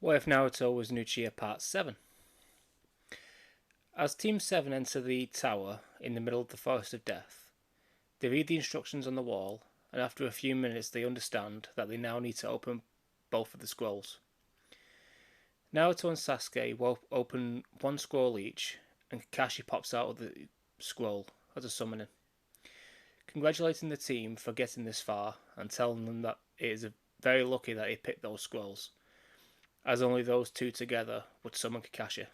What if Naruto was an Uchiha Part 7? As Team 7 enter the tower in the middle of the Forest of Death, they read the instructions on the wall, and after a few minutes they understand that they now need to open both of the scrolls. Naruto and Sasuke will open one scroll each, and Kakashi pops out of the scroll as a summoning, congratulating the team for getting this far and telling them that it is very lucky that he picked those scrolls, as only those two together would summon Kakashi.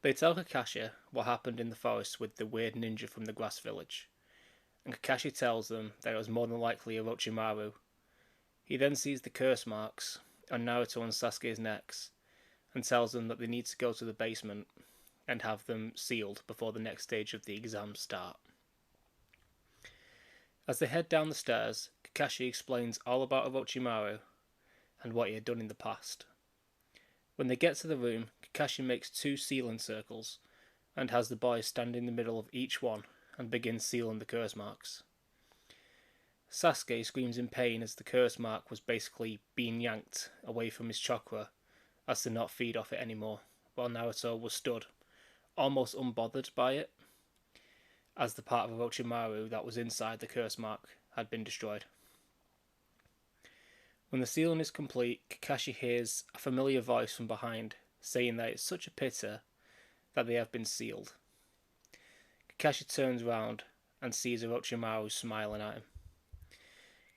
They tell Kakashi what happened in the forest with the weird ninja from the grass village, and Kakashi tells them that it was more than likely Orochimaru. He then sees the curse marks on Naruto and Sasuke's necks, and tells them that they need to go to the basement and have them sealed before the next stage of the exams start. As they head down the stairs, Kakashi explains all about Orochimaru and what he had done in the past. When they get to the room, Kakashi makes two sealing circles and has the boys stand in the middle of each one and begins sealing the curse marks. Sasuke screams in pain as the curse mark was basically being yanked away from his chakra as to not feed off it anymore, while Naruto was stood, almost unbothered by it, as the part of Orochimaru that was inside the curse mark had been destroyed. When the sealing is complete, Kakashi hears a familiar voice from behind saying that it's such a pity that they have been sealed. Kakashi turns round and sees Orochimaru smiling at him.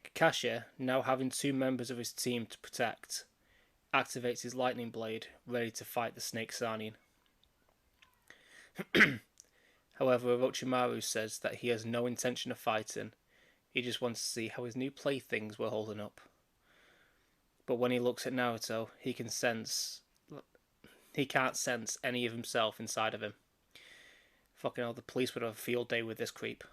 Kakashi, now having two members of his team to protect, activates his lightning blade, ready to fight the Snake Sanin. However, Orochimaru says that he has no intention of fighting, he just wants to see how his new playthings were holding up. But when he looks at Naruto, he can't sense any of himself inside of him. Fucking hell, the police would have a field day with this creep.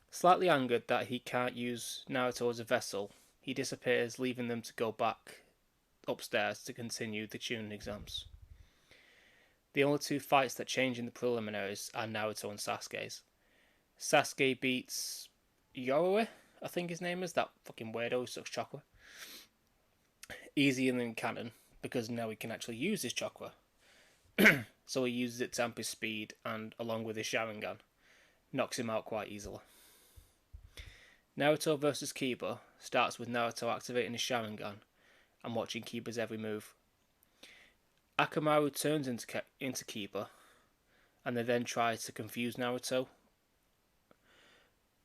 Slightly angered that he can't use Naruto as a vessel, he disappears, leaving them to go back upstairs to continue the Chunin exams. The only two fights that change in the preliminaries are Naruto and Sasuke's. Sasuke beats Yoroi, I think his name is, that fucking weirdo who sucks chakra, easier than canon, because now he can actually use his chakra. So he uses it to amp his speed, and along with his Sharingan, knocks him out quite easily. Naruto vs Kiba starts with Naruto activating his Sharingan and watching Kiba's every move. Akamaru turns into Kiba, and they then try to confuse Naruto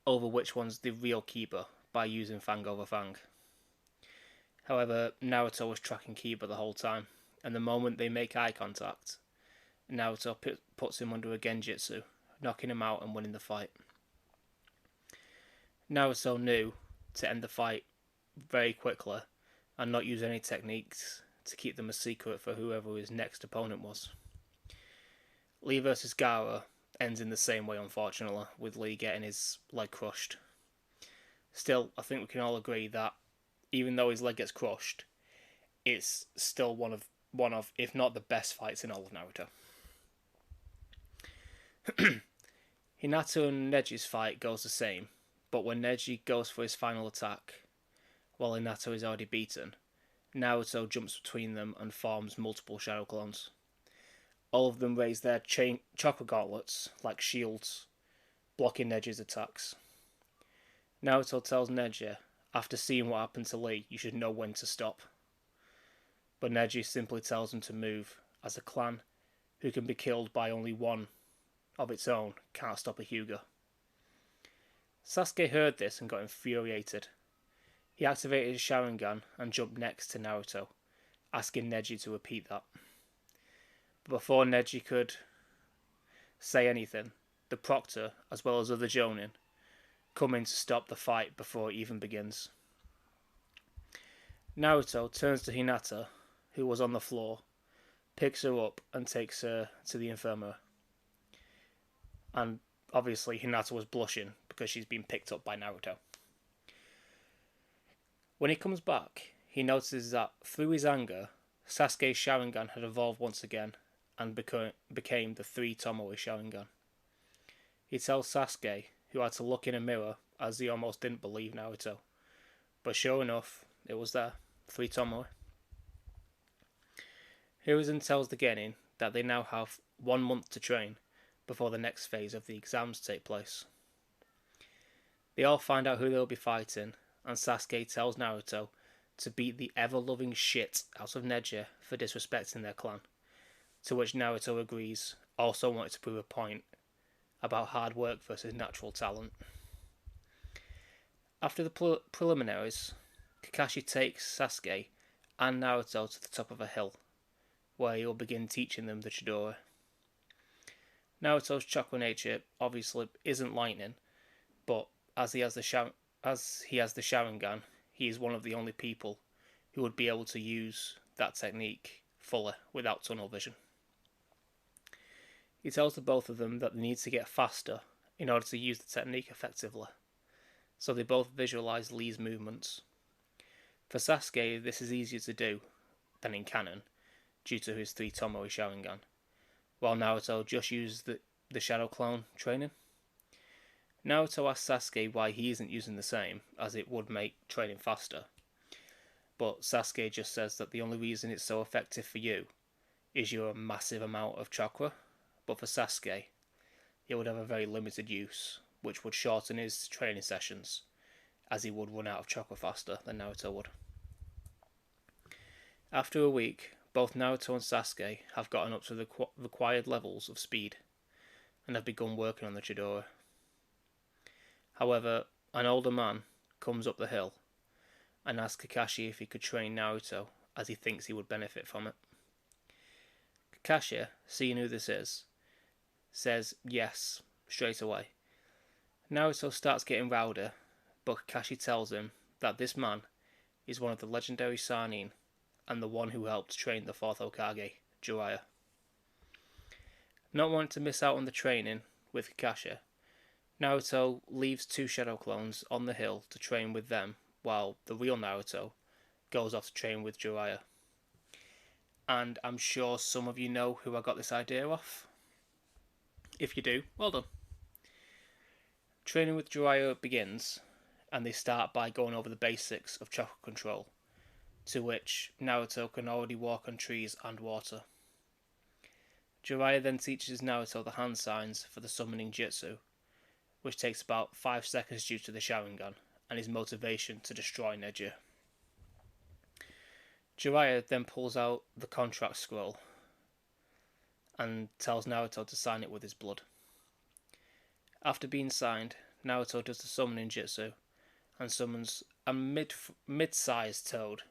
over which one's the real Kiba by using Fang over Fang. However, Naruto was tracking Kiba the whole time, and the moment they make eye contact, Naruto puts him under a Genjutsu, knocking him out and winning the fight. Naruto knew to end the fight very quickly and not use any techniques to keep them a secret for whoever his next opponent was. Lee vs Gaara ends in the same way, unfortunately, with Lee getting his leg crushed. Still, I think we can all agree that even though his leg gets crushed, it's still one of, if not the best fights in all of Naruto. Hinata and Neji's fight goes the same, but when Neji goes for his final attack, while Hinata is already beaten, Naruto jumps between them and forms multiple shadow clones. All of them raise their chakra gauntlets like shields, blocking Neji's attacks. Naruto tells Neji, after seeing what happened to Lee, you should know when to stop. But Neji simply tells him to move, as a clan who can be killed by only one of its own can't stop a Hyuga. Sasuke heard this and got infuriated. He activated his Sharingan and jumped next to Naruto, asking Neji to repeat that. But before Neji could say anything, the Proctor, as well as other Jonin, come in to stop the fight before it even begins. Naruto turns to Hinata, who was on the floor, picks her up and takes her to the infirmary. And obviously Hinata was blushing because she's been picked up by Naruto. When he comes back, he notices that through his anger, Sasuke's Sharingan had evolved once again and became the 3 Tomoe Sharingan. He tells Sasuke, who had to look in a mirror as he almost didn't believe Naruto. But sure enough, it was there, 3 Tomoe. Hiruzen tells the Genin that they now have 1 month to train before the next phase of the exams take place. They all find out who they'll be fighting, and Sasuke tells Naruto to beat the ever-loving shit out of Neji for disrespecting their clan, to which Naruto agrees, also wanting to prove a point about hard work versus natural talent. After the preliminaries, Kakashi takes Sasuke and Naruto to the top of a hill, where he will begin teaching them the Chidori. Naruto's chakra nature obviously isn't lightning, but as he has the Sharingan, he is one of the only people who would be able to use that technique fully without tunnel vision. He tells the both of them that they need to get faster in order to use the technique effectively, so they both visualise Lee's movements. For Sasuke, this is easier to do than in canon, due to his 3 Tomoe Sharingan, while Naruto just uses the Shadow Clone training. Naruto asks Sasuke why he isn't using the same, as it would make training faster, but Sasuke just says that the only reason it's so effective for you is your massive amount of chakra, but for Sasuke, it would have a very limited use, which would shorten his training sessions, as he would run out of chakra faster than Naruto would. After a week, both Naruto and Sasuke have gotten up to the required levels of speed, and have begun working on the Chidori. However, an older man comes up the hill and asks Kakashi if he could train Naruto, as he thinks he would benefit from it. Kakashi, seeing who this is, says yes straight away. Naruto starts getting rowdy, but Kakashi tells him that this man is one of the legendary Sannin and the one who helped train the 4th Hokage, Jiraiya. Not wanting to miss out on the training with Kakashi, Naruto leaves 2 Shadow Clones on the hill to train with them, while the real Naruto goes off to train with Jiraiya. And I'm sure some of you know who I got this idea off. If you do, well done. Training with Jiraiya begins, and they start by going over the basics of chakra control, to which Naruto can already walk on trees and water. Jiraiya then teaches Naruto the hand signs for the summoning jutsu, which takes about 5 seconds due to the Sharingan, and his motivation to destroy Neji. Jiraiya then pulls out the contract scroll and tells Naruto to sign it with his blood. After being signed, Naruto does the summoning jutsu and summons a mid-sized toad,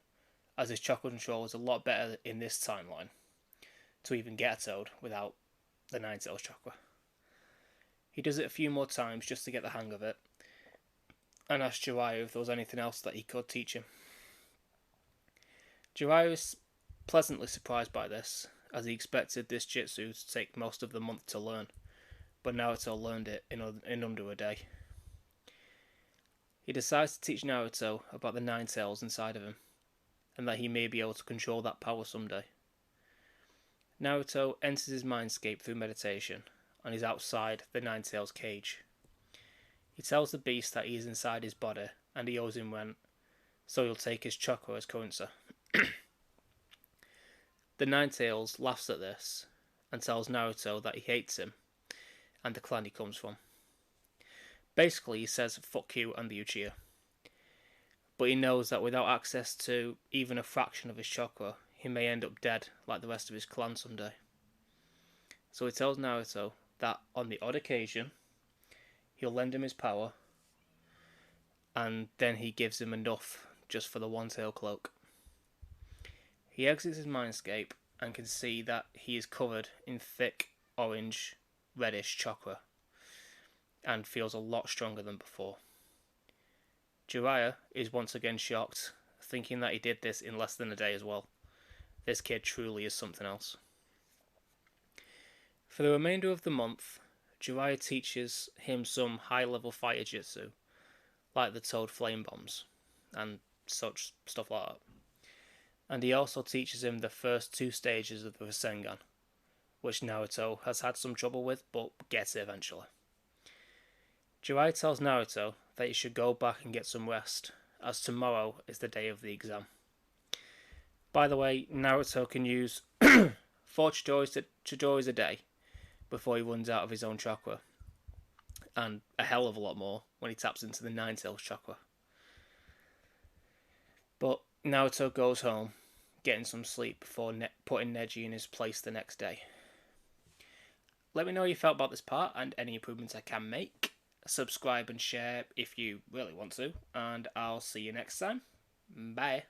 as his chakra control is a lot better in this timeline to even get a toad without the Nine-Tails chakra. He does it a few more times just to get the hang of it, and asks Jiraiya if there was anything else that he could teach him. Jiraiya is pleasantly surprised by this, as he expected this jutsu to take most of the month to learn, but Naruto learned it in under a day. He decides to teach Naruto about the Nine-Tails inside of him, and that he may be able to control that power someday. Naruto enters his mindscape through meditation, and is outside the Nine-Tails cage. He tells the beast that he is inside his body, and he owes him rent, so he'll take his chakra as currency. The Nine-Tails laughs at this, and tells Naruto that he hates him, and the clan he comes from. Basically, he says fuck you and the Uchiha. But he knows that without access to even a fraction of his chakra, he may end up dead like the rest of his clan someday. So he tells Naruto that on the odd occasion, he'll lend him his power, and then he gives him enough just for the one-tail cloak. He exits his mindscape and can see that he is covered in thick, orange, reddish chakra, and feels a lot stronger than before. Jiraiya is once again shocked, thinking that he did this in less than a day as well. This kid truly is something else. For the remainder of the month, Jiraiya teaches him some high-level fire jutsu, like the Toad Flame Bombs, and such stuff like that. And he also teaches him the first 2 stages of the Rasengan, which Naruto has had some trouble with, but gets it eventually. Jiraiya tells Naruto that he should go back and get some rest, as tomorrow is the day of the exam. By the way, Naruto can use 4 Chidori's a day before he runs out of his own chakra, and a hell of a lot more when he taps into the Nine Tails chakra. But Naruto goes home, getting some sleep before putting Neji in his place the next day. Let me know how you felt about this part and any improvements I can make. Subscribe and share if you really want to, and I'll see you next time. Bye.